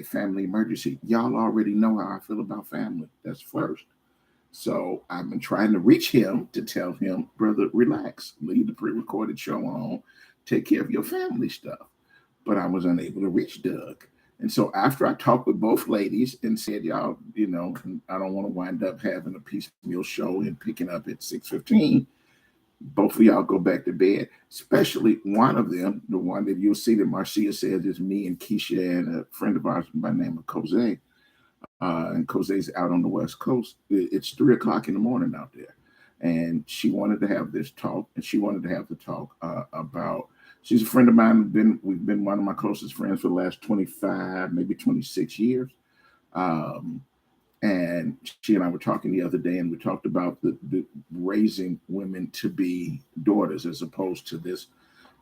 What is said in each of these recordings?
a family emergency. Y'all already know how I feel about family. That's first. So I've been trying to reach him to tell him, brother, relax, leave the pre-recorded show on, take care of your family stuff. But I was unable to reach Doug. And so after I talked with both ladies and said, y'all, I don't want to wind up having a piecemeal show and picking up at 6:15. Both of y'all go back to bed, especially one of them, the one that you'll see that Marcia says is me and Keisha and a friend of ours by the name of Jose. And Jose's out on the West Coast. It's 3 o'clock in the morning out there. And she wanted to have this talk, and she wanted to have the talk about. She's a friend of mine. We've been one of my closest friends for the last 25, maybe 26 years. And she and I were talking the other day, and we talked about the raising women to be daughters as opposed to this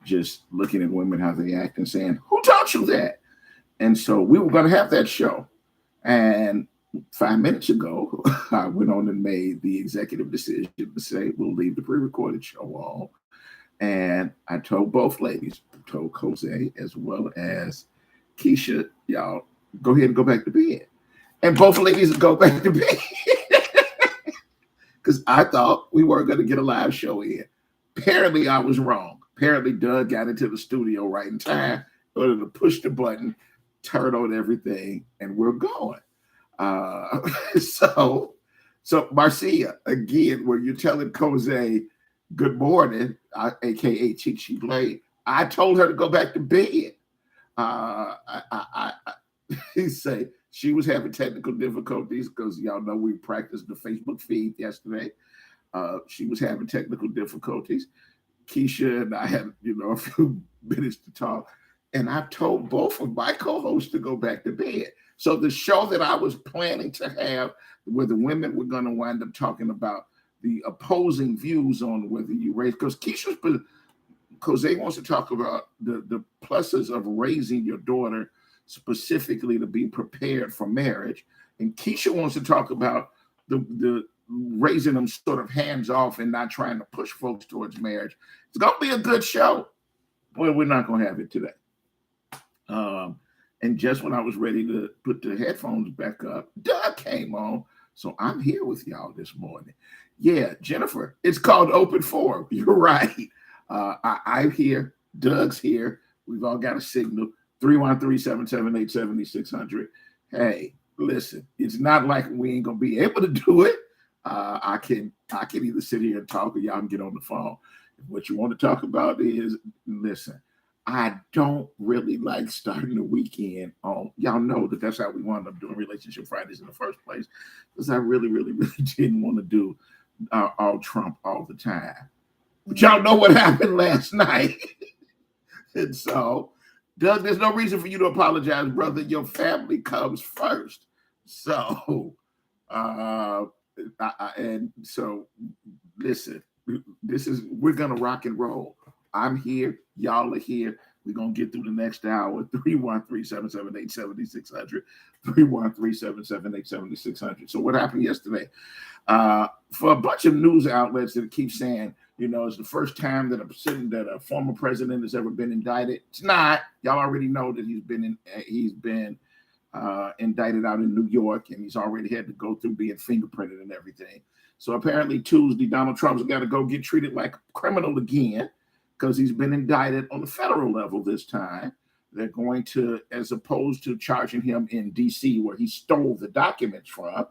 just looking at women how they act and saying, "Who taught you that?" And so we were going to have that show. And 5 minutes ago, I went on and made the executive decision to say we'll leave the pre-recorded show on. And I told both ladies, told Jose as well as Keisha, y'all go ahead and go back to bed. And both ladies go back to bed. Because I thought we weren't going to get a live show in. Apparently, I was wrong. Apparently, Doug got into the studio right in time in order to push the button, turn on everything, and we're going. So Marcia, again, when you're telling Jose good morning, aka Chichi Blade, I told her to go back to bed. He say she was having technical difficulties because y'all know we practiced the Facebook feed yesterday. She was having technical difficulties. Keisha and I had, a few minutes to talk. And I told both of my co-hosts to go back to bed. So the show that I was planning to have, where the women were going to wind up talking about the opposing views on whether you raise, because Jose wants to talk about the pluses of raising your daughter specifically to be prepared for marriage. And Keisha wants to talk about the raising them sort of hands off and not trying to push folks towards marriage. It's going to be a good show. Well, we're not going to have it today. And just when I was ready to put the headphones back up, Doug came on. So I'm here with y'all this morning. Yeah, Jennifer, it's called Open Forum. You're right. I'm here. Doug's here. We've all got a signal. 313-778-7600. Hey, listen, it's not like we ain't going to be able to do it. I can either sit here and talk or y'all can get on the phone. What you want to talk about is, listen, I don't really like starting the weekend on, y'all know that's how we wound up doing Relationship Fridays in the first place, because I really, really, really didn't want to do all Trump all the time. But y'all know what happened last night. And so, Doug, there's no reason for you to apologize, brother. Your family comes first. So, listen, we're going to rock and roll. I'm here. Y'all are here. We're going to get through the next hour. 313-778-7600. 313-778-7600. So what happened yesterday? For a bunch of news outlets that keep saying, it's the first time that a former president has ever been indicted. It's not. Y'all already know that he's been indicted out in New York, and he's already had to go through being fingerprinted and everything. So apparently Tuesday, Donald Trump's got to go get treated like a criminal again because he's been indicted on the federal level this time. They're going to, as opposed to charging him in D.C. where he stole the documents from,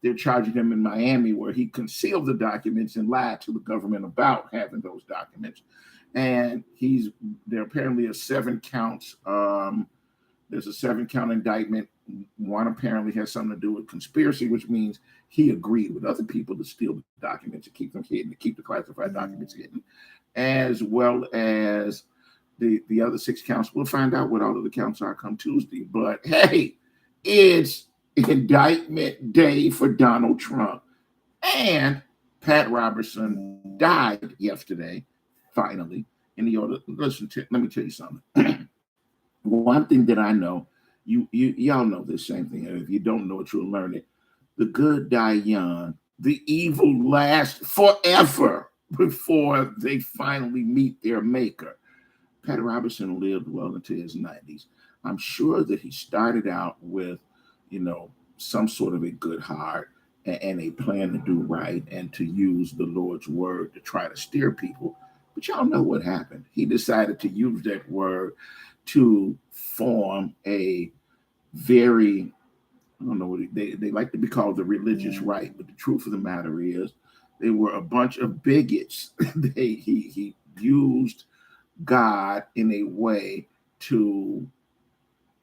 they're charging him in Miami where he concealed the documents and lied to the government about having those documents. And there apparently are 7 counts. There's a 7-count indictment. One apparently has something to do with conspiracy, which means he agreed with other people to steal the documents, to keep them hidden, to keep the classified documents hidden, as well as the other 6 counts. We'll find out what all of the counts are come Tuesday. But hey, it's indictment day for Donald Trump. And Pat Robertson died yesterday, finally. In the order, let me tell you something. One thing that I know, y'all know this same thing. And if you don't know it, you'll learn it. The good die young. The evil last forever before they finally meet their maker. Pat Robertson lived well into his 90s. I'm sure that he started out with, some sort of a good heart and a plan to do right and to use the Lord's word to try to steer people. But y'all know what happened. He decided to use that word to form a very, I don't know what they like to be called the religious right, but the truth of the matter is they were a bunch of bigots. He used God in a way to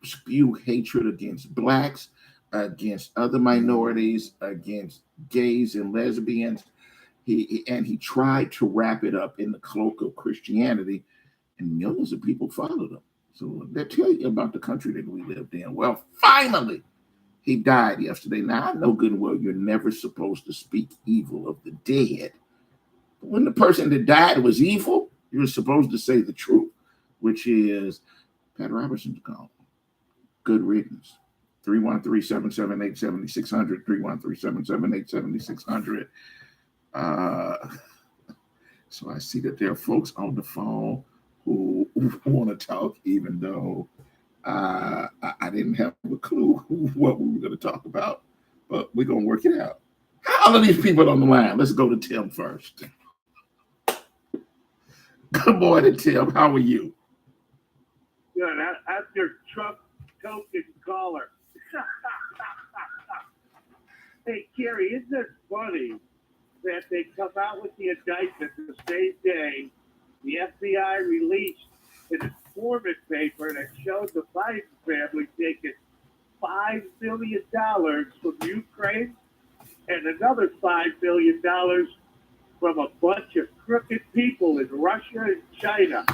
spew hatred against blacks, against other minorities, against gays and lesbians. He tried to wrap it up in the cloak of Christianity, and millions of people followed him. So that tell you about the country that we lived in. Well, finally, he died yesterday. Now I know good and well you're never supposed to speak evil of the dead. But when the person that died was evil, you're supposed to say the truth, which is Pat Robertson's gone. Good riddance. 313-778-7600, 313-778-7600. So I see that there are folks on the phone who want to talk, even though I didn't have a clue what we were going to talk about, but we're going to work it out. How are these people on the line? Let's go to Tim first. Good morning, Tim. How are you? Good. I'm your Trump token caller. Hey, Kerry, isn't it funny that they come out with the indictment the same day the FBI released an informant paper that showed the Biden family taking $5 million from Ukraine and another $5 million from a bunch of crooked people in Russia and China.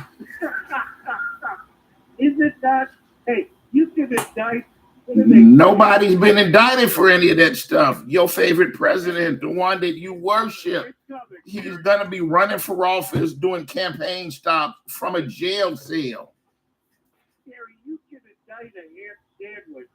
Isn't that? Hey, you can indict. Nobody's been indicted for any of that stuff. Your favorite president, the one that you worship, he's going to be running for office, doing campaign stops from a jail cell. Gary, you can indict a ham sandwich.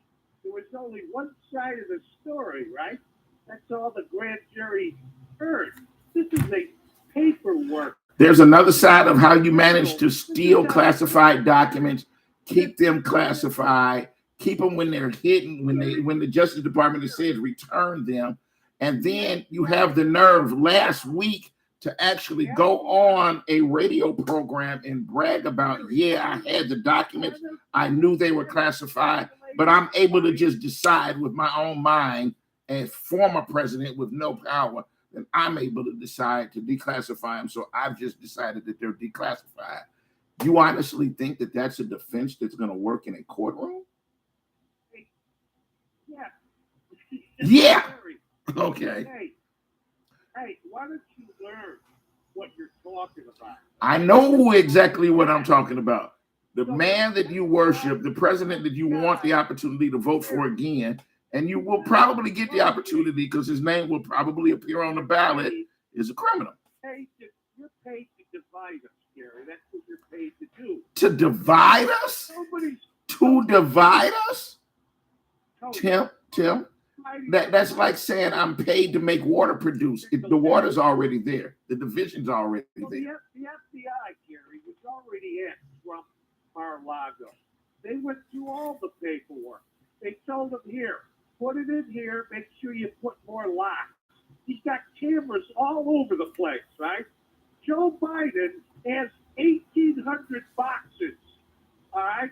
There was only one side of the story, right? That's all the grand jury heard. This is a paperwork. There's another side of how you manage to steal classified documents, keep them classified, keep them when they're hidden, when the Justice Department has said return them, and then you have the nerve last week to actually go on a radio program and brag about, I had the documents, I knew they were classified, but I'm able to just decide with my own mind as former president with no power, and I'm able to decide to declassify them. So I've just decided that they're declassified. You honestly think that that's a defense that's going to work in a courtroom? Yeah. Okay. Hey, why don't you learn what you're talking about? I know exactly what I'm talking about. The man that you worship, the president that you want the opportunity to vote for again, and you will probably get the opportunity because his name will probably appear on the ballot, is a criminal. Hey, you're paid to divide us, Gary. That's what you're paid to do. To divide us? To divide us? Tim, that's like saying I'm paid to make water produce. The water's already there. The division's already there. The FBI, Gary, was already at Trump Mar-a-Lago. They went through all the paperwork. They told him, here, put it in here, make sure you put more locks. He's got cameras all over the place, right? Joe Biden has 1,800 boxes, all right,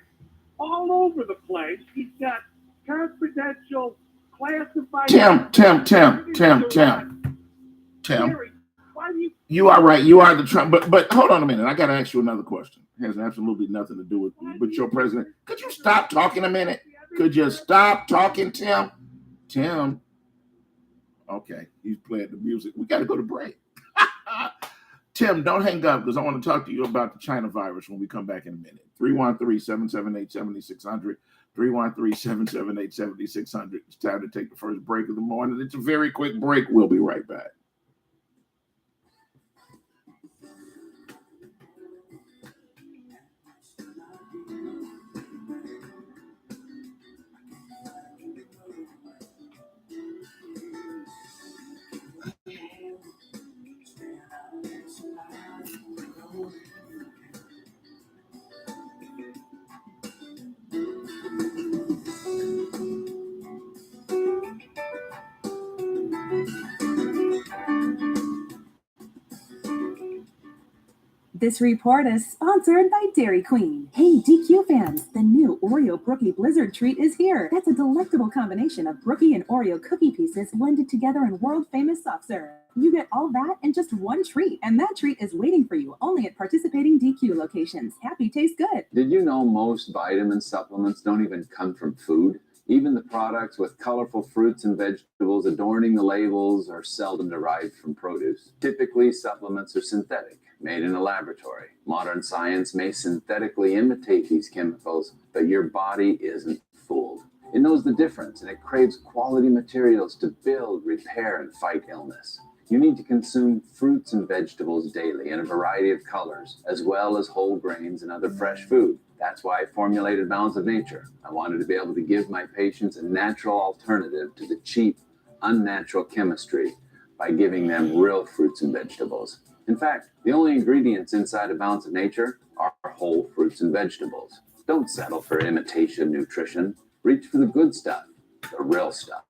all over the place. He's got confidential, classified. Tim. Gary, why do you are right. You are the Trump. But hold on a minute. I got to ask you another question. It has absolutely nothing to do with your president. Could you stop talking a minute? Could you stop talking, Tim? Tim. Okay, he's playing the music. We got to go to break. Tim, don't hang up because I want to talk to you about the China virus when we come back in a minute. 313-778-7600. 313-778-7600. It's time to take the first break of the morning. It's a very quick break. We'll be right back. This report is sponsored by Dairy Queen. Hey, DQ fans, the new Oreo Brookie Blizzard treat is here. That's a delectable combination of Brookie and Oreo cookie pieces blended together in world-famous soft serve. You get all that in just one treat, and that treat is waiting for you only at participating DQ locations. Happy tastes good. Did you know most vitamin supplements don't even come from food? Even the products with colorful fruits and vegetables adorning the labels are seldom derived from produce. Typically, supplements are synthetic, made in a laboratory. Modern science may synthetically imitate these chemicals, but your body isn't fooled. It knows the difference, and it craves quality materials to build, repair, and fight illness. You need to consume fruits and vegetables daily in a variety of colors, as well as whole grains and other fresh food. That's why I formulated Balance of Nature. I wanted to be able to give my patients a natural alternative to the cheap, unnatural chemistry by giving them real fruits and vegetables. In fact, the only ingredients inside of Balance of Nature are whole fruits and vegetables. Don't settle for imitation nutrition. Reach for the good stuff, the real stuff.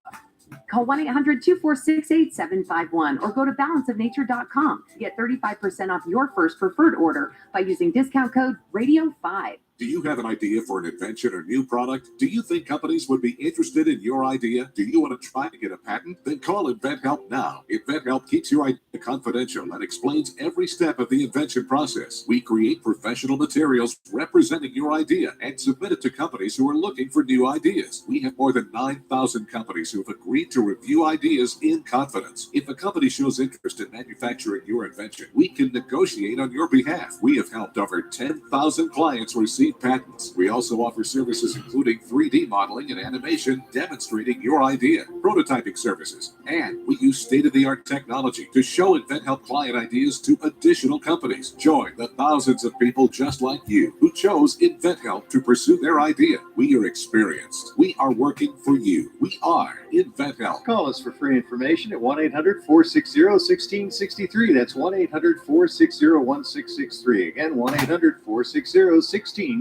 Call 1-800-246-8751 or go to balanceofnature.com to get 35% off your first preferred order by using discount code RADIO5. Do you have an idea for an invention or new product? Do you think companies would be interested in your idea? Do you want to try to get a patent? Then call InventHelp now. InventHelp keeps your idea confidential and explains every step of the invention process. We create professional materials representing your idea and submit it to companies who are looking for new ideas. We have more than 9,000 companies who have agreed to review ideas in confidence. If a company shows interest in manufacturing your invention, we can negotiate on your behalf. We have helped over 10,000 clients receive patents. We also offer services including 3D modeling and animation demonstrating your idea, prototyping services, and we use state-of-the-art technology to show InventHelp client ideas to additional companies. Join the thousands of people just like you who chose InventHelp to pursue their idea. We are experienced. We are working for you. We are InventHelp. Call us for free information at 1-800-460-1663. That's 1-800-460-1663. Again, 1-800-460-1663.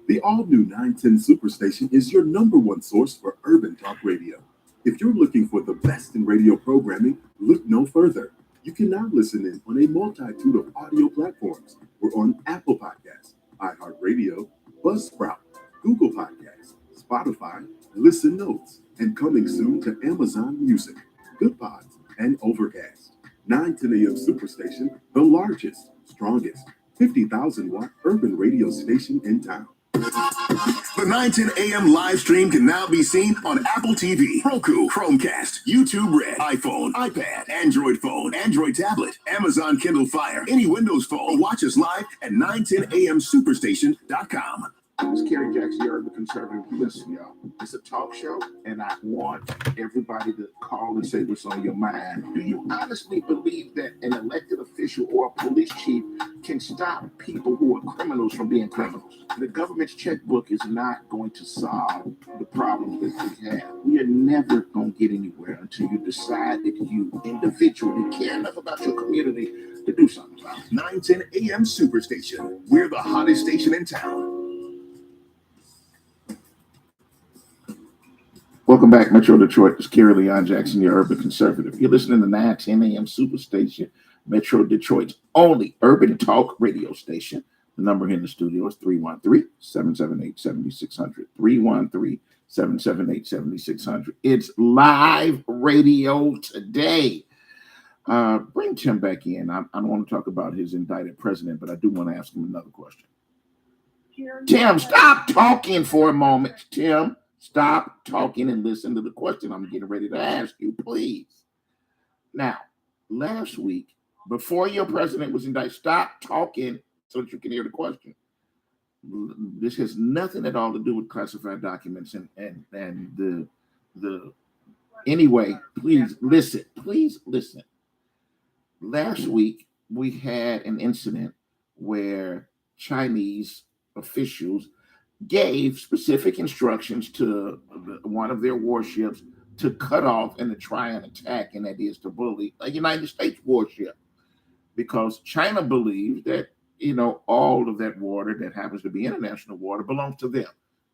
The all-new 910 Superstation is your #1 source for urban talk radio. If you're looking for the best in radio programming, look no further. You can now listen in on a multitude of audio platforms. We're on Apple Podcasts, iHeartRadio, Buzzsprout, Google Podcasts, Spotify, Listen Notes, and coming soon to Amazon Music, Goodpods, and Overcast. 910 AM Superstation, the largest, strongest, 50,000-watt urban radio station in town. The 910 AM live stream can now be seen on Apple TV, Roku, Chromecast, YouTube Red, iPhone, iPad, Android phone, Android tablet, Amazon Kindle Fire, any Windows phone. Watch us live at 910amsuperstation.com. It's Kerry Jackson, you're the conservative. Listen, y'all, it's a talk show, and I want everybody to call and say what's on your mind. Do you honestly believe that an elected official or a police chief can stop people who are criminals from being criminals? The government's checkbook is not going to solve the problems that we have. We are never going to get anywhere until you decide that you individually care enough about your community to do something about it. 910 AM Superstation. We're the hottest station in town. Welcome back, Metro Detroit. It's Kerry Leon Jackson, your urban conservative. You're listening to 910 AM Superstation, Metro Detroit's only urban talk radio station. The number here in the studio is 313-778-7600. 313-778-7600. It's live radio today. Bring Tim back in. I don't want to talk about his indicted president, but I do want to ask him another question. Tim, stop talking for a moment, Tim. Stop talking and listen to the question I'm getting ready to ask you, please. Now, last week, before your president was indicted, stop talking so that you can hear the question. This has nothing at all to do with classified documents and the anyway, please listen. Please listen. Last week, we had an incident where Chinese officials gave specific instructions to one of their warships to cut off and to try and attack, and that is to bully a United States warship, because China believes that, all of that water that happens to be international water belongs to them,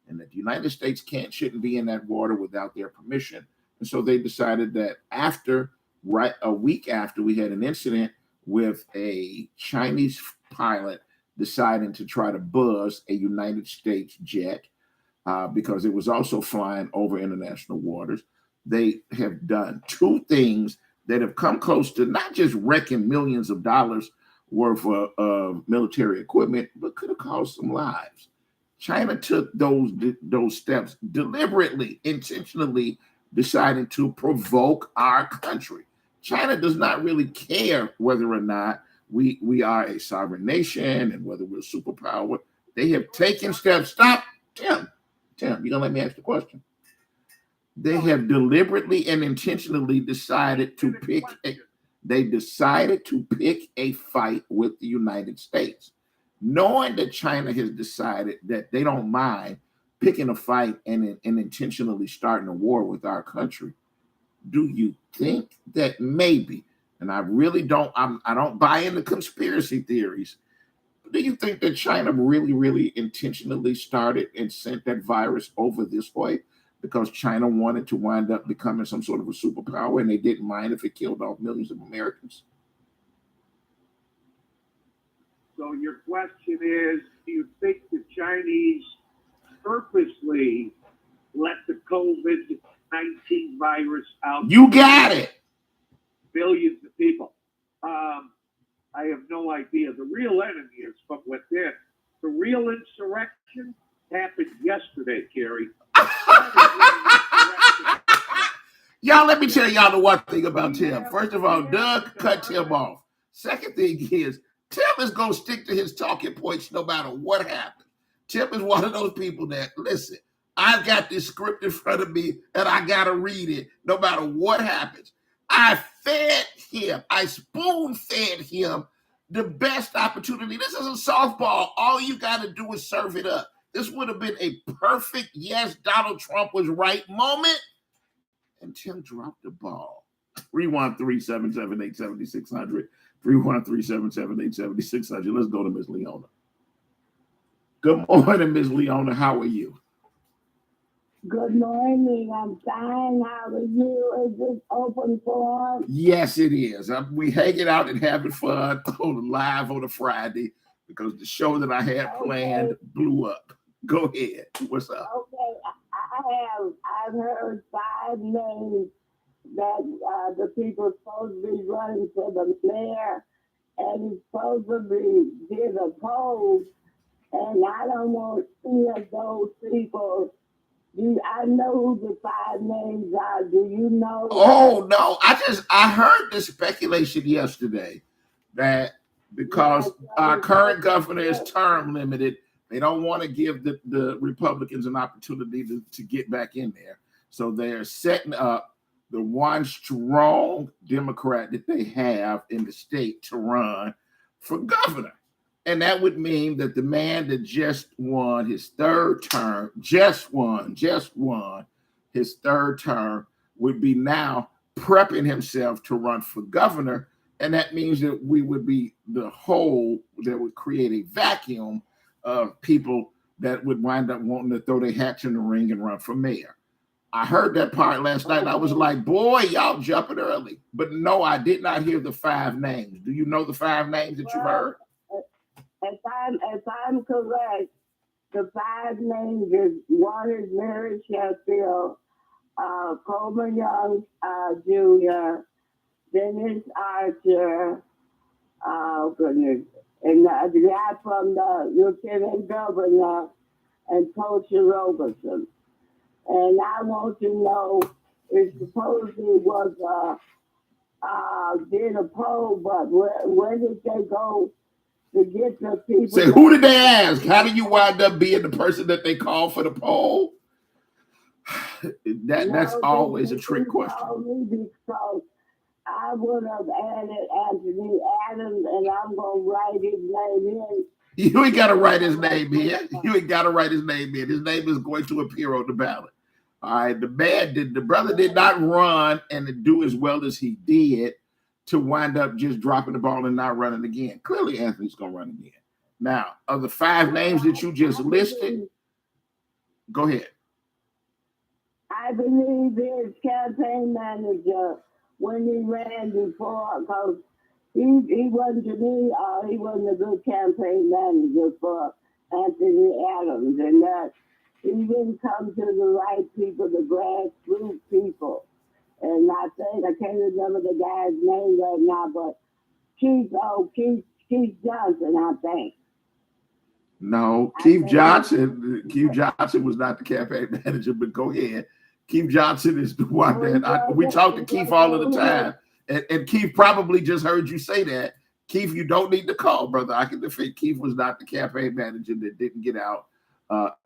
and that the United States shouldn't be in that water without their permission. And so they decided that a week after we had an incident with a Chinese pilot deciding to try to buzz a United States jet because it was also flying over international waters. They have done two things that have come close to not just wrecking millions of dollars worth of military equipment, but could have caused some lives. China took those steps deliberately, intentionally, deciding to provoke our country. China does not really care whether or not we are a sovereign nation and whether we're a superpower. They have taken steps. Stop, Tim, you gonna let me ask the question? They have deliberately and intentionally decided to pick a fight with the United States, knowing that China has decided that they don't mind picking a fight and intentionally starting a war with our country. Do you think that maybe, and I really don't, I don't buy into conspiracy theories, do you think that China really, really intentionally started and sent that virus over this way because China wanted to wind up becoming some sort of a superpower and they didn't mind if it killed off millions of Americans? So your question is, do you think the Chinese purposely let the COVID-19 virus out? You got it. Billions of people. I have no idea. The real enemy is from within. The real insurrection happened yesterday, Kerry. Y'all, let me tell y'all the one thing about Tim. First of all, Doug cut Tim off. Second thing is, Tim is going to stick to his talking points no matter what happens. Tim is one of those people that, listen, I've got this script in front of me and I got to read it no matter what happens. I fed him, I spoon-fed him the best opportunity. This is a softball. All you got to do is serve it up. This would have been a perfect, yes, Donald Trump was right moment. And Tim dropped the ball. 313-778-7600. 313-778-7600. Let's go to Miss Leona. Good morning, Miss Leona. How are you? Good morning. I'm fine. How are you? Is this open forum? Yes, it is. We hanging out and having fun on live on a Friday because the show that I had planned blew up. Go ahead. What's up? Okay. I've heard 5 names that the people supposed to be running for the mayor, and he supposedly did a poll, and I don't want any of those people. I know who the 5 names are. Do you know? Oh no! I heard the speculation yesterday that because our current governor is term limited, they don't want to give the Republicans an opportunity to get back in there. So they're setting up the one strong Democrat that they have in the state to run for governor. And that would mean that the man that just won his 3rd term, just won his 3rd term, would be now prepping himself to run for governor. And that means that we would be the hole that would create a vacuum of people that would wind up wanting to throw their hats in the ring and run for mayor. I heard that part last night and I was like, boy, y'all jumping early. But no, I did not hear the 5 names. Do you know the 5 names that you've heard? If I'm correct, the 5 names is one is Mary Sheffield, Coleman Young Jr., Dennis Archer, goodness, and the guy from the Lieutenant Governor, and Coach Robertson. And I want to know, it supposedly was did a poll, but where did they go to get the people? Say, who did they ask? How did you wind up being the person that they called for the poll? That's always a trick question. Because I would have added Anthony Adams, and I'm going to write his name in. You ain't got to write his name in. You ain't got to write his name in. His name is going to appear on the ballot. All right, the brother did not run and do as well as he did to wind up just dropping the ball and not running again. Clearly, Anthony's going to run again. Now, of the 5 names that you just listed, go ahead. I believe his campaign manager, when he ran before, because he wasn't to me, he wasn't a good campaign manager for Anthony Adams, and that he didn't come to the right people, the grassroots people. And I think I can't remember the guy's name right now, but Keith Johnson, I think. No, Keith Johnson was not the campaign manager, but go ahead. Keith Johnson is the one that we talk to Keith all of the time. And Keith probably just heard you say that. Keith, you don't need to call, brother. I can defend Keith was not the campaign manager that didn't get out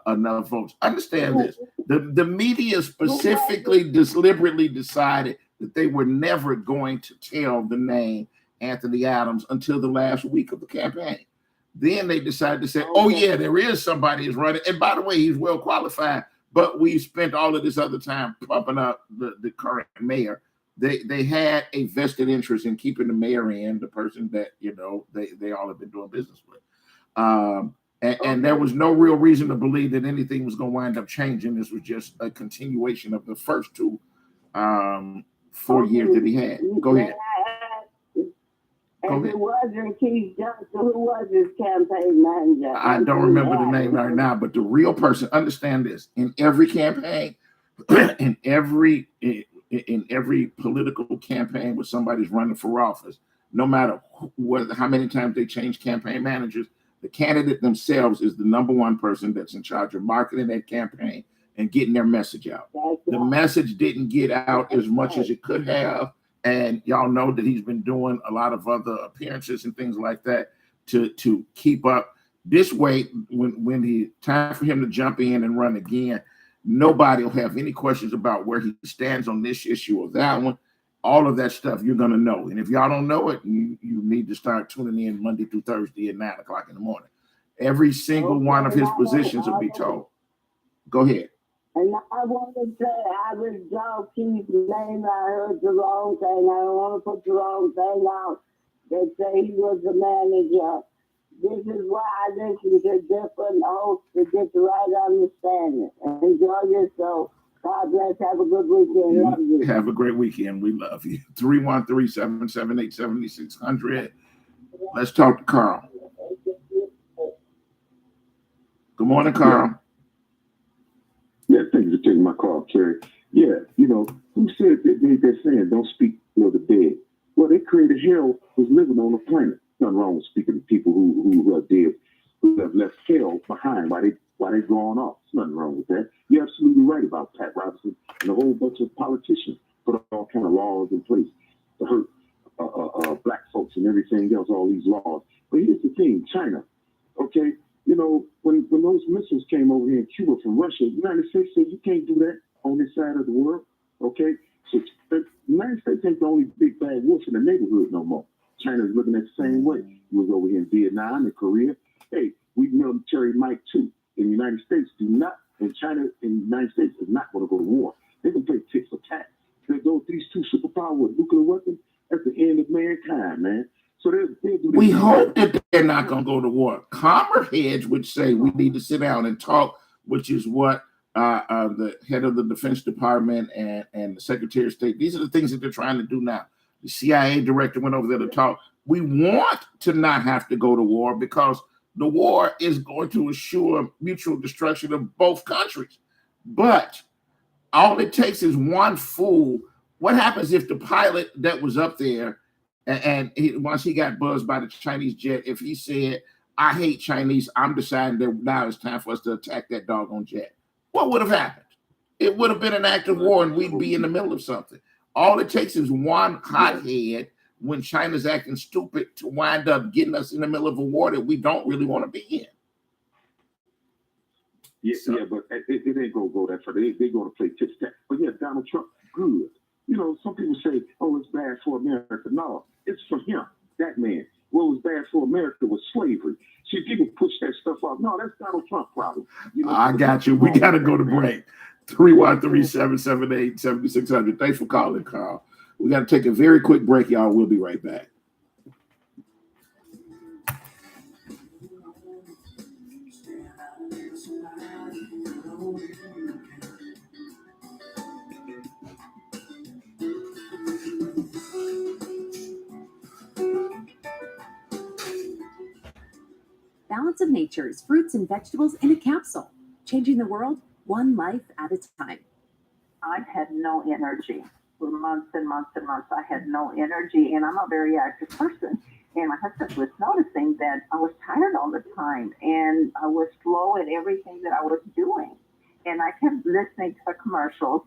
enough votes. Understand this. The media specifically deliberately decided that they were never going to tell the name Anthony Adams until the last week of the campaign. Then they decided to say, oh, yeah, there is somebody who's running. And by the way, he's well qualified, but we spent all of this other time pumping up the current mayor. They had a vested interest in keeping the mayor in, the person that, they all have been doing business with. And there was no real reason to believe that anything was going to wind up changing. This was just a continuation of the first 2 4 years that he had. Go ahead. If it wasn't Keith Johnson, who was his campaign manager? I don't remember the name right now, but the real person, understand this, in every campaign, in every political campaign where somebody's running for office, no matter how many times they change campaign managers, the candidate themselves is the number one person that's in charge of marketing that campaign and getting their message out. The message didn't get out as much as it could have. And y'all know that he's been doing a lot of other appearances and things like that to keep up. This way, when the time for him to jump in and run again, nobody will have any questions about where he stands on this issue or that one. All of that stuff you're going to know. And if y'all don't know it, you need to start tuning in Monday through Thursday at 9 o'clock in the morning. Every single one of his positions will be told. Go ahead. And I want to say, I withdraw Keith's name. I heard the wrong thing. I don't want to put the wrong thing out. They say he was the manager. This is why I listen to different hosts to get the right understanding. Enjoy yourself. God bless. Have a good weekend. Love you. Have a great weekend. We love you. 313-778-7600. Let's talk to Carl. Good morning, Carl. Yeah, thank you for taking my call, Kerry. Yeah, who said they're saying don't speak to the dead? Well, they created hell was living on the planet. Nothing wrong with speaking to people who are dead, who have left hell behind while they're gone off. There's nothing wrong with that. You're absolutely right about Pat Robertson and a whole bunch of politicians put all kind of laws in place to hurt black folks and everything else, all these laws. But here's the thing, China, okay? When those missiles came over here in Cuba from Russia, the United States said you can't do that on this side of the world, okay? So the United States ain't the only big bad wolf in the neighborhood no more. China's looking at the same way. You was over here in Vietnam and Korea. Hey, we military might too. In the United States, do not, and China and the United States is not going to go to war. They can play tit for tat. These two superpowers with nuclear weapons, that's the end of mankind, man. So we hope that they're not going to go to war. Calmer heads would say we need to sit down and talk, which is what the head of the Defense Department and the Secretary of State, these are the things that they're trying to do now. The CIA director went over there to talk. We want to not have to go to war because the war is going to assure mutual destruction of both countries. But all it takes is one fool. What happens if the pilot that was up there and once he got buzzed by the Chinese jet, if he said, I hate Chinese, I'm deciding that now it's time for us to attack that doggone jet? What would have happened? It would have been an act of war and we'd be in the middle of something. All it takes is one hothead when China's acting stupid to wind up getting us in the middle of a war that we don't really want to be in. Yeah, but it ain't going to go that far. They're going to play tit-tat. But yeah, Donald Trump, good. Some people say, oh, it's bad for America. No, it's for him, that man. What was bad for America was slavery. See, people push that stuff off. No, that's Donald Trump problem. I got you. We got to go to break. 313-778-7600. Thanks for calling, Carl. We got to take a very quick break, y'all. We'll be right back. Balance of Nature's fruits and vegetables in a capsule, changing the world one life at a time. I had no energy for months and months and months. I had no energy, and I'm a very active person. And my husband was noticing that I was tired all the time, and I was slow at everything that I was doing. And I kept listening to the commercials,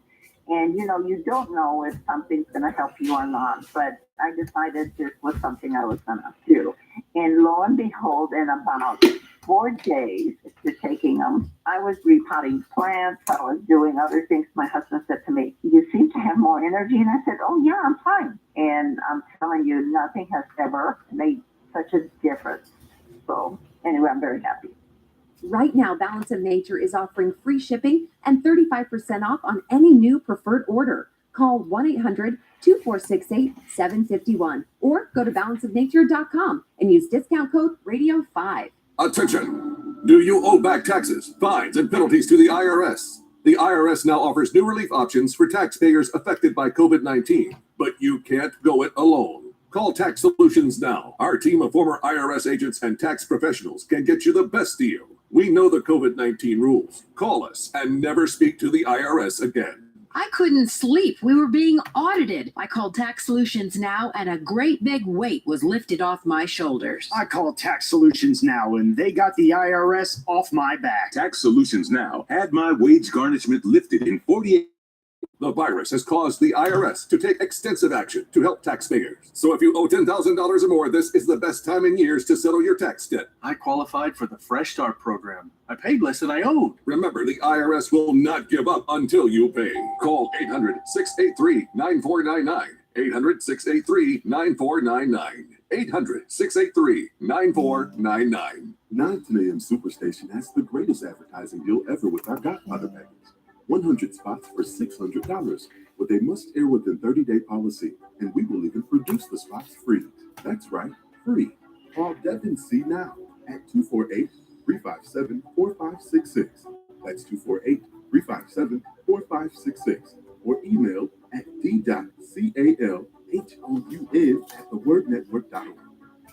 and you don't know if something's going to help you or not. But I decided this was something I was going to do. And lo and behold, in about 4 days to taking them, I was repotting plants. I was doing other things. My husband said to me, "You seem to have more energy." And I said, "Oh, yeah, I'm fine." And I'm telling you, nothing has ever made such a difference. So anyway, I'm very happy. Right now, Balance of Nature is offering free shipping and 35% off on any new preferred order. Call 1-800-2468-751 or go to balanceofnature.com and use discount code RADIO5. Attention! Do you owe back taxes, fines, and penalties to the IRS? The IRS now offers new relief options for taxpayers affected by COVID-19, but you can't go it alone. Call Tax Solutions now. Our team of former IRS agents and tax professionals can get you the best deal. We know the COVID-19 rules. Call us and never speak to the IRS again. I couldn't sleep. We were being audited. I called Tax Solutions Now, and a great big weight was lifted off my shoulders. I called Tax Solutions Now, and they got the IRS off my back. Tax Solutions Now had my wage garnishment lifted in 48. The virus has caused the IRS to take extensive action to help taxpayers. So if you owe $10,000 or more, this is the best time in years to settle your tax debt. I qualified for the Fresh Start program. I paid less than I owed. Remember, the IRS will not give up until you pay. Call 800-683-9499. 800-683-9499. 800-683-9499. 910 AM Superstation has the greatest advertising deal ever with our Godfather package. 100 spots for $600 with a must-air within 30-day policy, and we will even produce the spots free. That's right, free. Call Devin C. now at 248-357-4566. That's 248-357-4566. Or email at d.calhoun@thewordnetwork.org.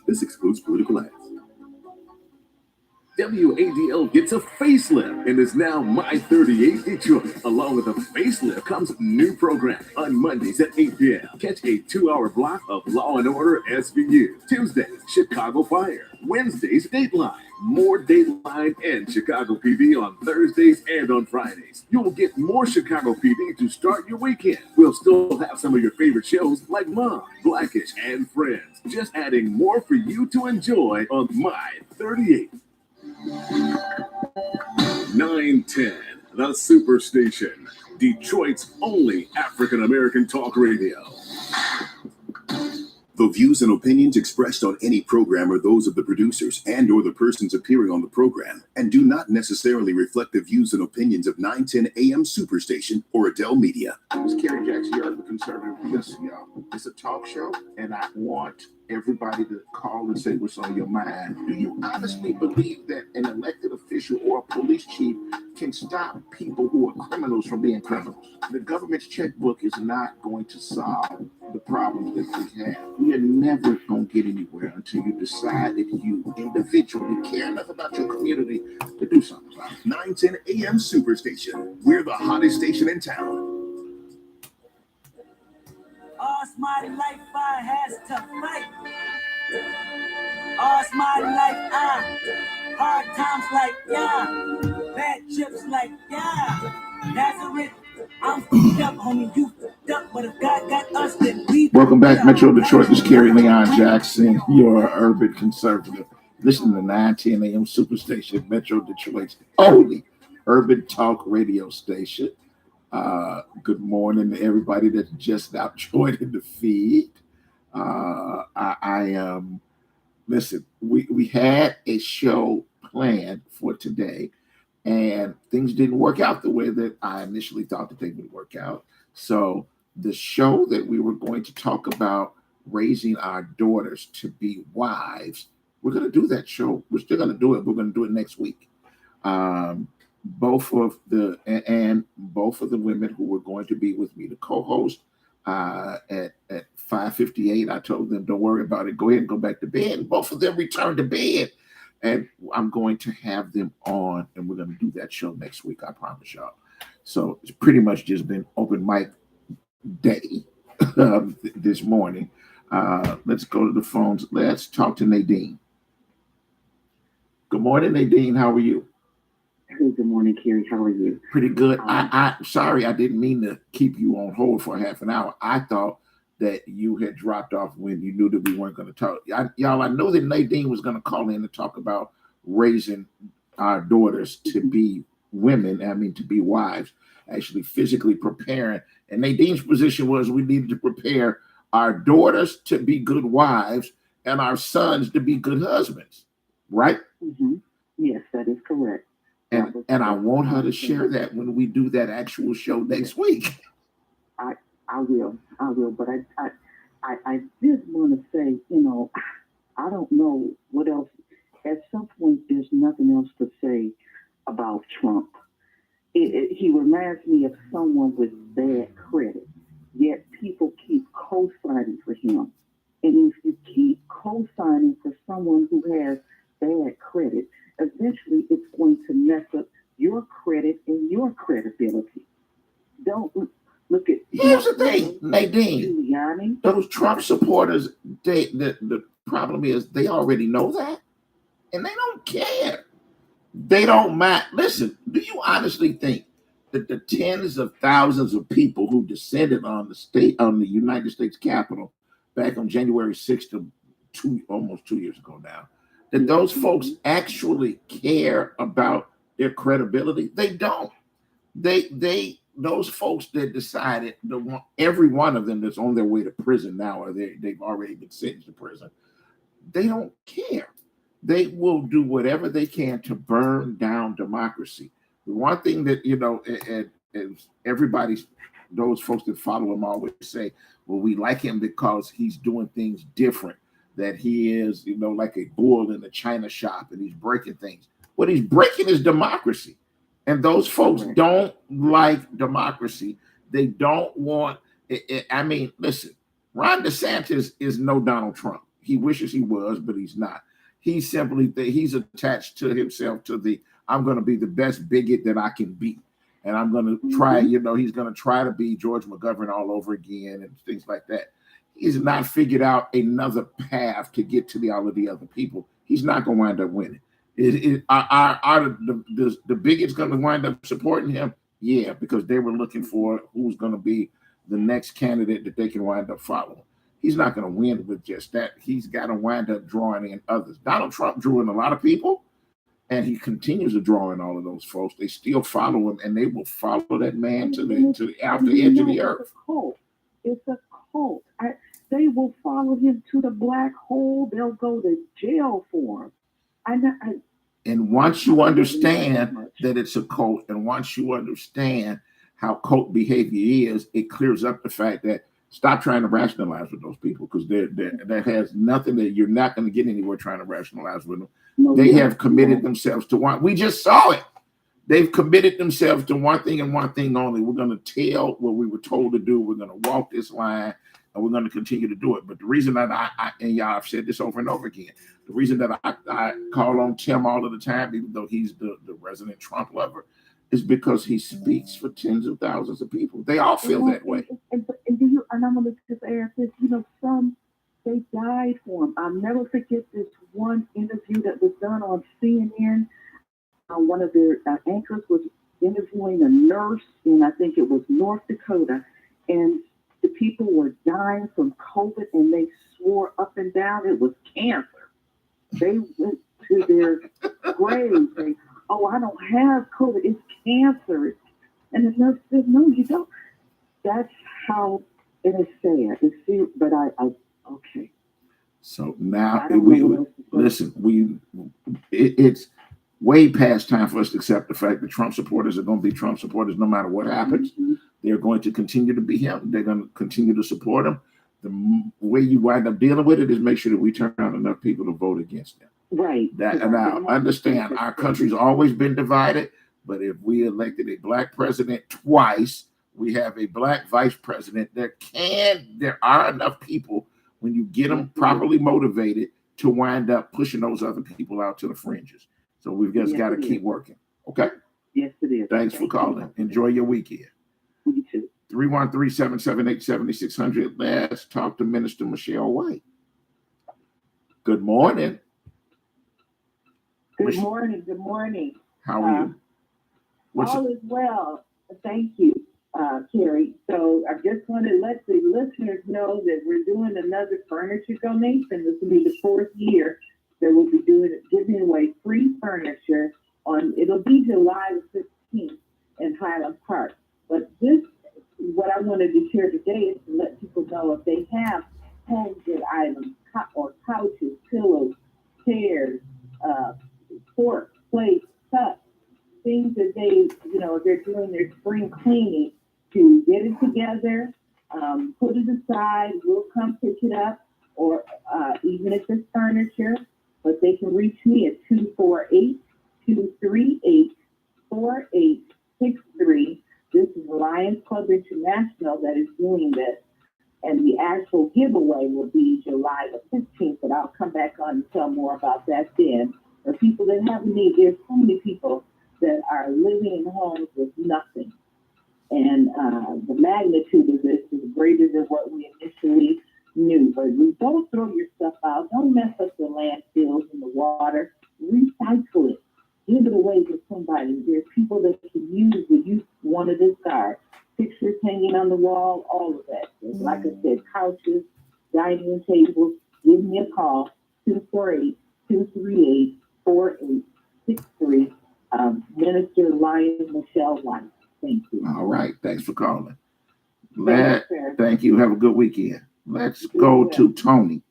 This excludes political ads. WADL gets a facelift and is now My 38 Detroit. Along with a facelift comes new programming. On Mondays at 8 p.m., catch a 2-hour block of Law and Order SVU. Tuesdays, Chicago Fire. Wednesdays, Dateline. More Dateline and Chicago PD on Thursdays and on Fridays. You'll get more Chicago PD to start your weekend. We'll still have some of your favorite shows like Mom, Blackish, and Friends. Just adding more for you to enjoy on My 38. 910, the Superstation, Detroit's only African-American talk radio. The views and opinions expressed on any program are those of the producers and or the persons appearing on the program and do not necessarily reflect the views and opinions of 910 AM Superstation or Adele Media. This is Kerry Jackson, you're the conservative. Listen, y'all, it's a talk show, and I want everybody to call and say what's on your mind. Do you honestly believe that an elected official or a police chief can stop people who are criminals from being criminals? The government's checkbook is not going to solve the problems that we have. We are never going to get anywhere until you decide that you individually care enough about your community to do something about it. 910 AM Superstation. We're the hottest station in town. All's my life I has to fight. All's my life hard times like yeah, bad trips like yeah. Nazareth, I'm fucked up, homie. You fucked up, but if God got us, then we. Welcome back, Metro Detroit. This is Kerry Leon Jackson, your urban conservative. Listen to 910 AM Superstation, Metro Detroit's only urban talk radio station. Good morning to everybody that's just now joining the feed. Listen, we had a show planned for today, and things didn't work out the way that I initially thought that they would work out. So the show that we were going to talk about raising our daughters to be wives, we're going to do that show. We're still going to do it. We're going to do it next week. Both of the women who were going to be with me to co-host at 5:58, I told them, don't worry about it. Go ahead and go back to bed. And both of them returned to bed. And I'm going to have them on, and we're going to do that show next week. I promise y'all. So it's pretty much just been open mic day this morning. Let's go to the phones. Let's talk to Nadine. Good morning, Nadine. How are you? Hey, good morning, Kerry. How are you? Pretty good. Sorry, I didn't mean to keep you on hold for half an hour. I thought that you had dropped off when you knew that we weren't going to talk. Y'all, I know that Nadine was going to call in to talk about raising our daughters to be women, to be wives, actually physically preparing. And Nadine's position was we needed to prepare our daughters to be good wives and our sons to be good husbands, right? Mm-hmm. Yes, that is correct. And I want her to share that when we do that actual show next week. I will, but I did want to say, I don't know what else. At some point, there's nothing else to say about Trump. He reminds me of someone with bad credit, yet people keep co-signing for him. And if you keep co-signing for someone who has bad credit, eventually it's going to mess up your credit and your credibility. Don't look at. Here's the thing, Nadine. Giuliani. Those Trump supporters, the problem is they already know that, and they don't care. They don't mind. Listen, do you honestly think that the tens of thousands of people who descended on the United States Capitol back on January 6th almost 2 years ago now, that those folks actually care about their credibility? They don't. Those folks that decided every one of them that's on their way to prison now, or they've already been sentenced to prison, they don't care. They will do whatever they can to burn down democracy. The one thing that, everybody, those folks that follow him always say, well, we like him because he's doing things different, that he is, like a bull in a china shop and he's breaking things. What he's breaking is democracy. And those folks don't like democracy. They don't want it. Listen, Ron DeSantis is no Donald Trump. He wishes he was, but he's not. He's simply he's attached to himself to I'm going to be the best bigot that I can be. And I'm going to try, he's going to try to be George McGovern all over again and things like that. He's not figured out another path to get to all of the other people. He's not going to wind up winning. Are the bigots going to wind up supporting him? Yeah, because they were looking for who's going to be the next candidate that they can wind up following. He's not going to win with just that. He's got to wind up drawing in others. Donald Trump drew in a lot of people, and he continues to draw in all of those folks. They still follow him, and they will follow that man to the outer edge of the earth. It's a cult. They will follow him to the black hole. They'll go to jail for him. And once you understand that it's a cult, and once you understand how cult behavior is, it clears up the fact that stop trying to rationalize with those people, because that has nothing, that you're not going to get anywhere trying to rationalize with them. They have committed themselves to one. We just saw it. They've committed themselves to one thing and one thing only. We're going to tell what we were told to do. We're going to walk this line, and we're going to continue to do it. But the reason that and y'all have said this over and over again, the reason that I call on Tim all of the time, even though he's the resident Trump lover, is because he speaks for tens of thousands of people. They all feel that way. And I'm going to just add this, some, they died for him. I'll never forget this one interview that was done on CNN. One of their anchors was interviewing a nurse in, I think it was North Dakota, and the people were dying from COVID, and they swore up and down it was cancer. They went to their grave saying, "Oh, I don't have COVID, it's cancer." And the nurse said, "No, you don't." That's how it is sad. But okay. So now it's way past time for us to accept the fact that Trump supporters are going to be Trump supporters no matter what happens. Mm-hmm. They're going to continue to be him. They're going to continue to support him. The way you wind up dealing with it is make sure that we turn out enough people to vote against them. Right. Now, understand, our country's always been divided, but if we elected a black president twice, we have a black vice president. There are enough people, when you get them properly motivated, to wind up pushing those other people out to the fringes. So we've just got to keep working. Okay. Yes, it is. Thanks for calling. Enjoy your weekend. You too. 313-778-7600. Let's talk to Minister Michelle White. Good morning. Good morning. Good morning. How are you? All is well. Thank you, Carrie. So I just want to let the listeners know that we're doing another furniture donation. This will be the 4th year that we'll be giving away free furniture it'll be July the 15th in Highland Park. But what I wanted to share today is to let people know if they have home good items or couches, pillows, chairs, forks, plates, cups, things that they're doing their spring cleaning, to get it together, put it aside, we'll come pick it up, or even if it's furniture, but they can reach me at 248-238-4863. This is Lions Club International that is doing this. And the actual giveaway will be July the 15th, but I'll come back on and tell more about that then. For people that have a need, there's so many people that are living in homes with nothing. And the magnitude of this is greater than what we initially knew. But don't throw your stuff out. Don't mess up the landfills and the water. Recycle it. Give it away to somebody. There's people that can use what you want to discard. Pictures hanging on the wall, all of that. Like I said, couches, dining tables. Give me a call, 248-238-4863. Minister Lion Michelle White. Thank you. All right. Thanks for calling. Thank you. Have a good weekend. Let's go to Tony.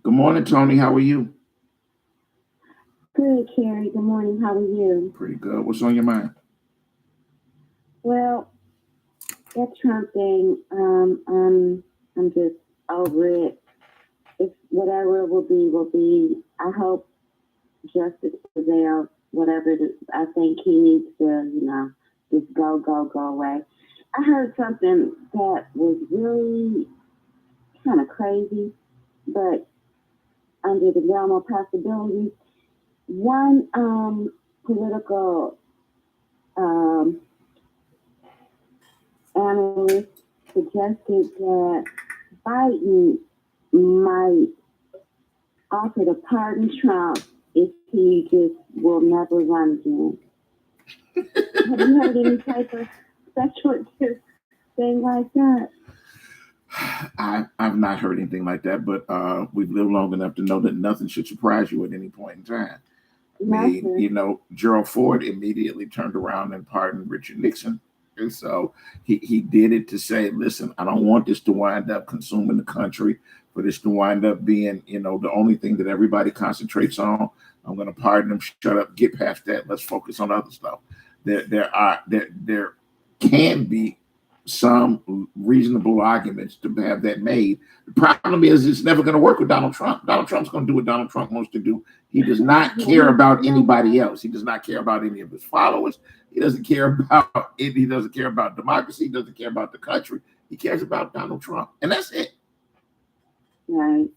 Good morning, Tony. How are you? Good, Carrie. Good morning. How are you? Pretty good. What's on your mind? Well, that Trump thing, I'm just over it. If whatever it will be. I hope justice prevails. Whatever it is, I think he needs to, just go away. I heard something that was really kind of crazy, but under the realm of possibilities. One political analyst suggested that Biden might offer to pardon Trump if he just will never run again. Have you heard any type of speculative thing like that? I've not heard anything like that, but we've lived long enough to know that nothing should surprise you at any point in time. I mean, Gerald Ford immediately turned around and pardoned Richard Nixon. And so he did it to say, listen, I don't want this to wind up consuming the country, for this to wind up being, the only thing that everybody concentrates on. I'm going to pardon them. Shut up. Get past that. Let's focus on other stuff. There can be some reasonable arguments to have that made. The problem is it's never going to work with Donald Trump. Donald Trump's going to do what Donald Trump wants to do. He does not care about anybody else. He does not care about any of his followers. He doesn't care about it. He doesn't care about democracy. He doesn't care about the country. He cares about Donald Trump. And that's it. Right.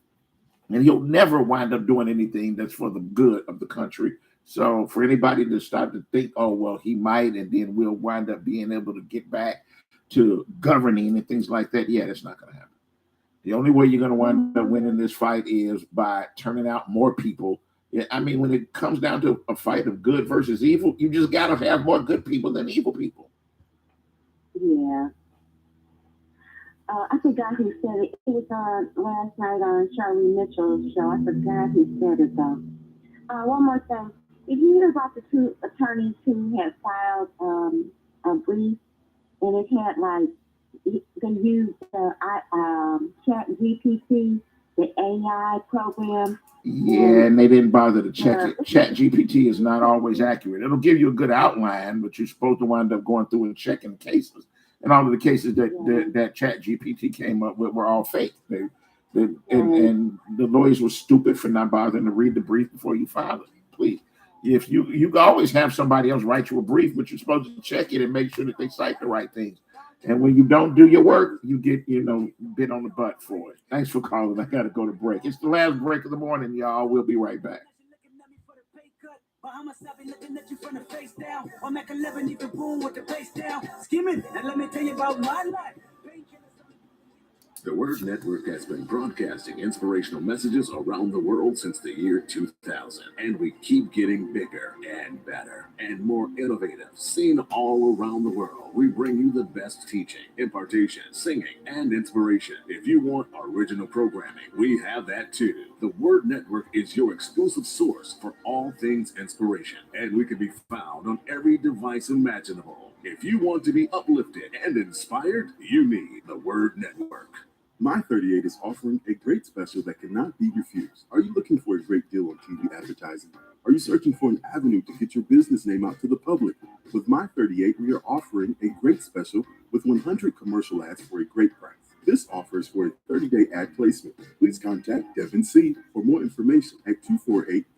And he'll never wind up doing anything that's for the good of the country. So for anybody to start to think, oh, well, he might, and then we'll wind up being able to get back to governing and things like that, that's not going to happen. The only way you're going to wind up winning this fight is by turning out more people. I mean, when it comes down to a fight of good versus evil, you just got to have more good people than evil people. Yeah. I forgot who said it. It was last night on Charlie Mitchell's show. I forgot who said it, though. One more thing. Did you hear about the two attorneys who had filed a brief, and it had, they used ChatGPT, the AI program? Yeah, and they didn't bother to check it. ChatGPT is not always accurate. It'll give you a good outline, but you're supposed to wind up going through and checking cases. And all of the cases that ChatGPT came up with were all fake. And the lawyers were stupid for not bothering to read the brief before you filed it. Please, if you always have somebody else write you a brief, but you're supposed to check it and make sure that they cite the right things. And when you don't do your work, you get, bit on the butt for it. Thanks for calling. I got to go to break. It's the last break of the morning, y'all. We'll be right back. Bahamas, I be looking at you from the face down. Or Mac 11, even boom with the face down. Skimming, and let me tell you about my life. The Word Network has been broadcasting inspirational messages around the world since the year 2000, and we keep getting bigger and better and more innovative. Seen all around the world, we bring you the best teaching, impartation, singing, and inspiration. If you want original programming, we have that too. The Word Network is your exclusive source for all things inspiration, and we can be found on every device imaginable. If you want to be uplifted and inspired, you need the Word Network. My 38 is offering a great special that cannot be refused. Are you looking for a great deal on TV advertising? Are you searching for an avenue to get your business name out to the public? With My 38, we are offering a great special with 100 commercial ads for a great price. This offer is for a 30-day ad placement. Please contact Devin C. for more information at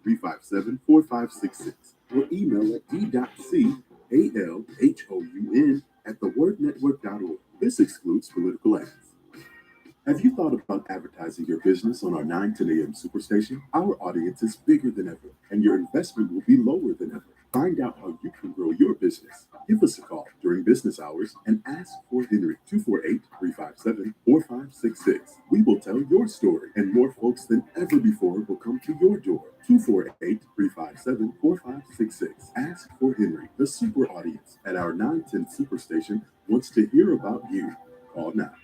248-357-4566 or email at d.calhoun@thewordnetwork.org. This excludes political ads. Have you thought about advertising your business on our 9 10 a.m. Superstation? Our audience is bigger than ever, and your investment will be lower than ever. Find out how you can grow your business. Give us a call during business hours and ask for Henry, 248-357-4566. We will tell your story, and more folks than ever before will come to your door. 248-357-4566. Ask for Henry. The super audience at our 910 Superstation wants to hear about you. Call now.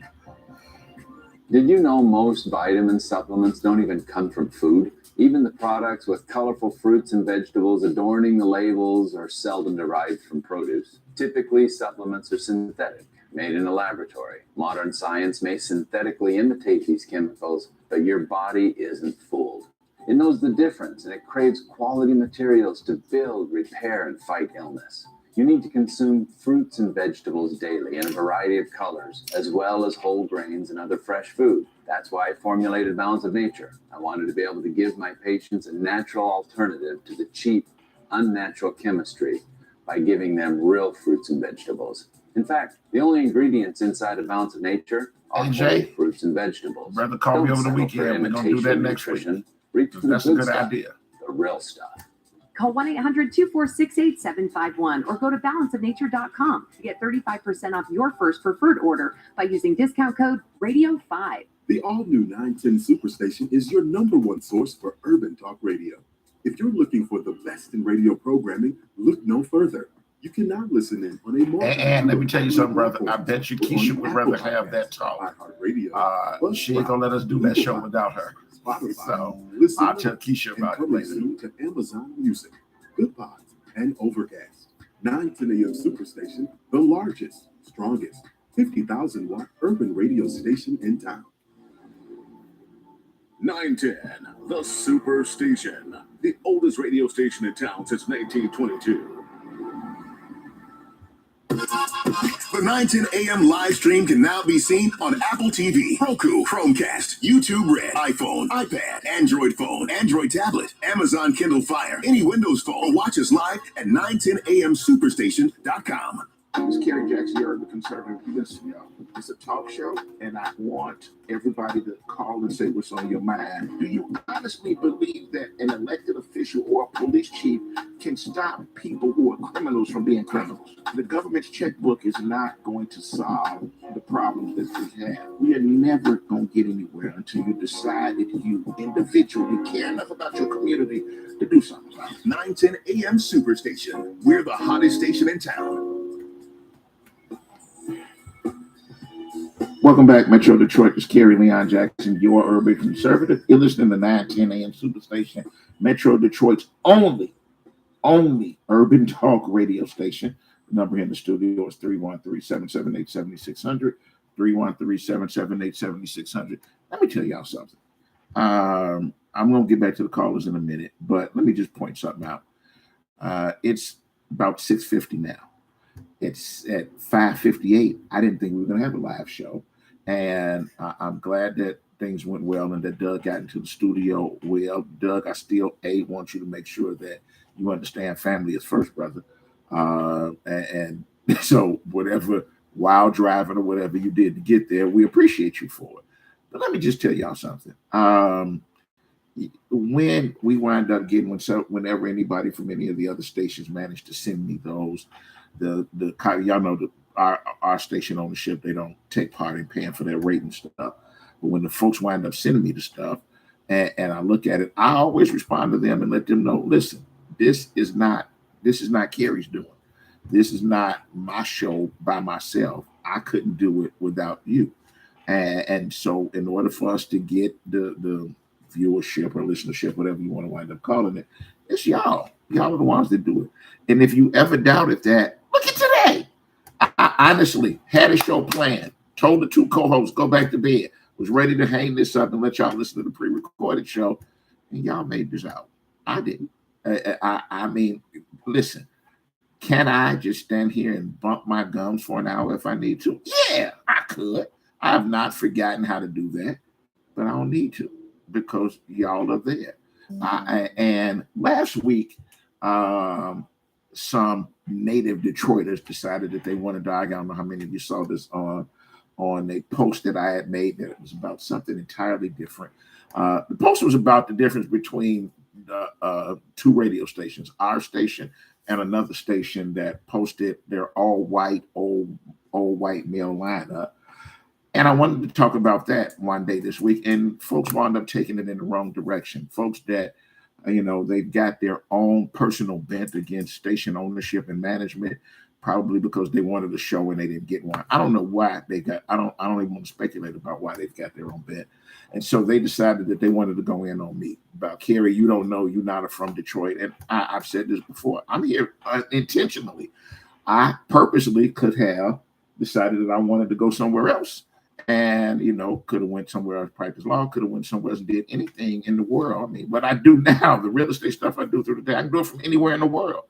Did you know most vitamin supplements don't even come from food? Even the products with colorful fruits and vegetables adorning the labels are seldom derived from produce. Typically, supplements are synthetic, made in a laboratory. Modern science may synthetically imitate these chemicals, but your body isn't fooled. It knows the difference, and it craves quality materials to build, repair, and fight illness. You need to consume fruits and vegetables daily in a variety of colors, as well as whole grains and other fresh food. That's why I formulated Balance of Nature. I wanted to be able to give my patients a natural alternative to the cheap, unnatural chemistry by giving them real fruits and vegetables. In fact, the only ingredients inside of Balance of Nature are whole fruits and vegetables. Brother, call me over the weekend. We're going to do that next week. That's a good idea. The real stuff. Call 1-800-246-8751 or go to balanceofnature.com to get 35% off your first preferred order by using discount code RADIO5. The all-new 910 Superstation is your #1 source for urban talk radio. If you're looking for the best in radio programming, look no further. You can now listen in on a and let me tell you something, brother. I bet you Keisha would rather have that talk. She ain't gonna let us do that show without her. So I'll tell Keisha about it later. To Amazon Music, Good Pods, and Overcast. 910 AM Superstation, the largest, strongest, 50,000-watt urban radio station in town. 910, the Superstation, the oldest radio station in town since 1922. The 910 AM live stream can now be seen on Apple TV, Roku, Chromecast, YouTube Red, iPhone, iPad, Android phone, Android tablet, Amazon Kindle Fire, any Windows phone, or watch us live at 910amsuperstation.com. It's Kerry Jackson, you're the conservative. Listen, y'all, it's a talk show, and I want everybody to call and say what's on your mind. Do you honestly believe that an elected official or a police chief can stop people who are criminals from being criminals? The government's checkbook is not going to solve the problems that we have. We are never going to get anywhere until you decide that you individually care enough about your community to do something. 910 AM Superstation. We're the hottest station in town. Welcome back, Metro Detroit. It's Kerry Leon Jackson, your urban conservative. You're listening to 910 AM Superstation, Metro Detroit's only urban talk radio station. The number here in the studio is 313-778-7600, 313-778-7600. Let me tell y'all something. I'm going to get back to the callers in a minute, but let me just point something out. It's about 6:50 now. It's at 5:58. I didn't think we were going to have a live show. And I'm glad that things went well and that Doug got into the studio well. Doug, I still want you to make sure that you understand family is first, brother. And so whatever while driving or whatever you did to get there. We appreciate you for it. But let me just tell y'all something. When we wind up getting, whenever anybody from any of the other stations managed to send me those, y'all know our station ownership, they don't take part in paying for their rating stuff. But when the folks wind up sending me the stuff and I look at it, I always respond to them and let them know, listen, this is not Carrie's doing. This is not my show by myself. I couldn't do it without you. And so in order for us to get the viewership or listenership, whatever you want to wind up calling it, it's y'all. Y'all are the ones that do it. And if you ever doubted that, look at today. I honestly had a show planned, told the two co-hosts, go back to bed, was ready to hang this up and let y'all listen to the pre-recorded show, and y'all made this out. I didn't. I mean, listen, can I just stand here and bump my gums for an hour if I need to? Yeah, I could. I have not forgotten how to do that, but I don't need to because y'all are there. And last week, some native Detroiters decided that they wanted to, I don't know how many of you saw this on a post that I had made that it was about something entirely different. The post was about the difference between two radio stations, our station and another station that posted their all white male lineup. And I wanted to talk about that one day this week, and folks wound up taking it in the wrong direction. Folks that, they've got their own personal bent against station ownership and management, probably because they wanted a show and they didn't get one. I don't know why they got. I don't even want to speculate about why they've got their own bent. And so they decided that they wanted to go in on me about, Carrie, you don't know, you're not from Detroit. And I've said this before. I'm here intentionally. I purposely could have decided that I wanted to go somewhere else. And, could have went somewhere else, practiced law, could have went somewhere else and did anything in the world. I mean, what I do now, the real estate stuff I do through the day, I can do it from anywhere in the world.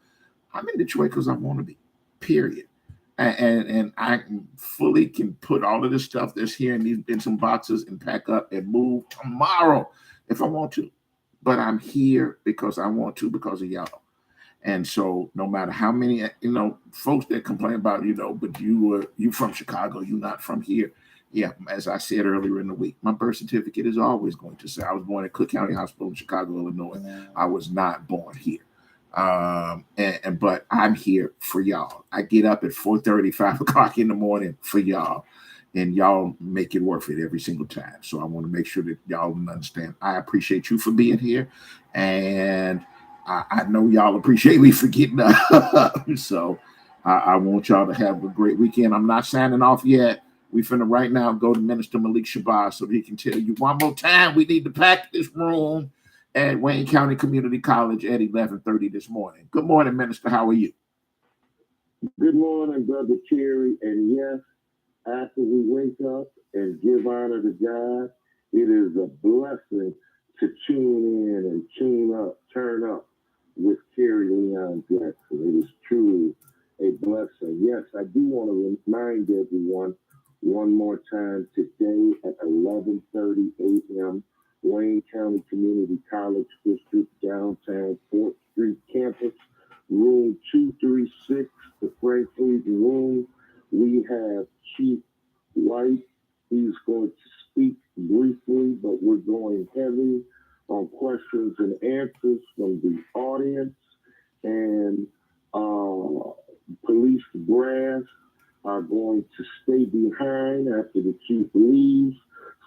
I'm in Detroit because I want to be, period. And I fully can put all of this stuff that's here in some boxes and pack up and move tomorrow if I want to. But I'm here because I want to, because of y'all. And so no matter how many, folks that complain about, but you from Chicago, you're not from here. Yeah, as I said earlier in the week, my birth certificate is always going to say I was born at Cook County Hospital in Chicago, Illinois. I was not born here. But I'm here for y'all. I get up at 4:30, 5 o'clock in the morning for y'all, and y'all make it worth it every single time. So I want to make sure that y'all understand. I appreciate you for being here, and I know y'all appreciate me for getting up. So I want y'all to have a great weekend. I'm not signing off yet. We finna right now go to Minister Malik Shabazz so he can tell you one more time we need to pack this room at Wayne County Community College at 11:30 this morning. Good morning, Minister. How are you? Good morning, Brother Kerry. And yes, after we wake up and give honor to God, it is a blessing to tune in and turn up with Kerry Leon Jackson. It is truly a blessing. Yes, I do want to remind everyone one more time today at 11:30 a.m., Wayne County Community College District, downtown 4th Street campus, room 236, the Frank Hayden room. We have Chief White. He's going to speak briefly, but we're going heavy on questions and answers from the audience. And police brass are going to stay behind after the chief leaves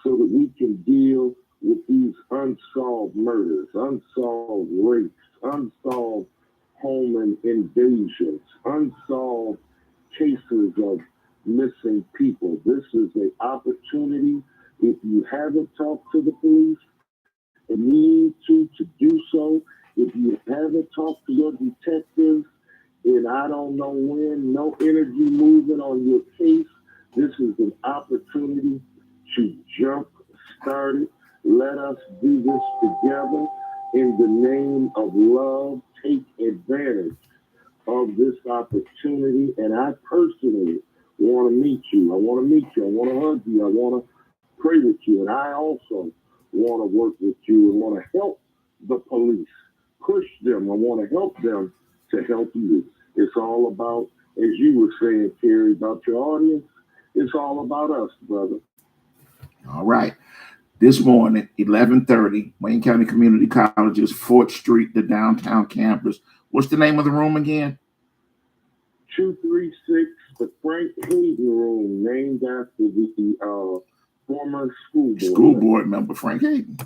so that we can deal with these unsolved murders, unsolved rapes, unsolved home invasions, unsolved cases of missing people. This is an opportunity, if you haven't talked to the police and need to do so, if you haven't talked to your detectives, and I don't know when, no energy moving on your case, this is an opportunity to jump start it. Let us do this together in the name of love. Take advantage of this opportunity. And I personally want to meet you. I want to meet you. I want to hug you. I want to pray with you. And I also want to work with you and want to help the police, push them. I want to help them to help you. It's all about as you were saying, Terry, about your audience, it's all about us, brother. All right. This morning, 11:30, Wayne County Community College's 4th Street, the downtown campus. What's the name of the room again? 236, the Frank Hayden Room, named after the former school board member Frank Hayden.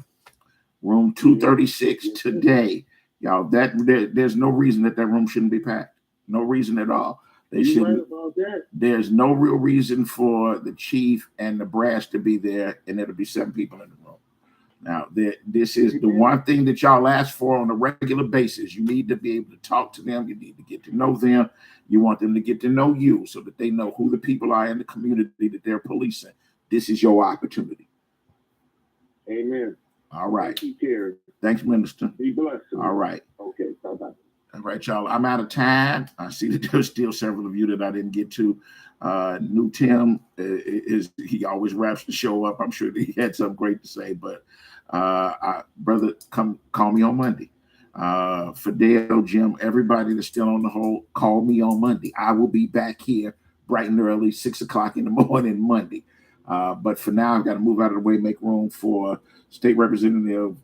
Room 236 today. Y'all, there's no reason that room shouldn't be packed. No reason at all. They shouldn't. Right about that. There's no real reason for the chief and the brass to be there, and it'll be 7 people in the room. Now, this is the one thing that y'all ask for on a regular basis. You need to be able to talk to them. You need to get to know them. You want them to get to know you so that they know who the people are in the community that they're policing. This is your opportunity. Amen. All right. Thank you, Terry. Thanks, Minister. Be blessed. All right. Okay, bye-bye. All right, y'all. I'm out of time. I see that there's still several of you that I didn't get to. New Tim he always wraps the show up. I'm sure that he had something great to say, but brother, come call me on Monday. Fidel, Jim, everybody that's still on the hold, call me on Monday. I will be back here bright and early, 6 o'clock in the morning Monday. But for now, I've got to move out of the way, make room for State Representative.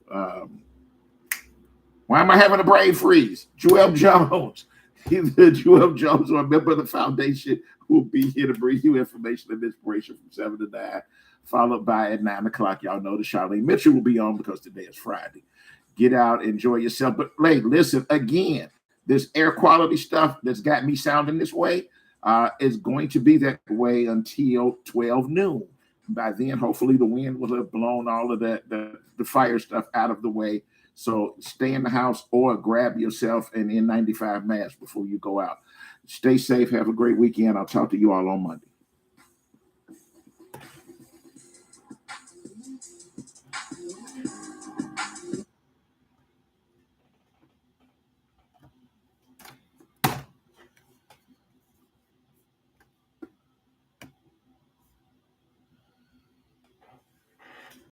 Why am I having a brain freeze? Joel Jones. Either Joel Jones or a member of the foundation who will be here to bring you information and inspiration from 7 to 9, followed by at 9 o'clock. Y'all know that Charlene Mitchell will be on because today is Friday. Get out, enjoy yourself. But listen, again, this air quality stuff that's got me sounding this way is going to be that way until 12 noon. By then, hopefully, the wind will have blown all of the fire stuff out of the way. So stay in the house or grab yourself an N95 mask before you go out. Stay safe. Have a great weekend. I'll talk to you all on Monday.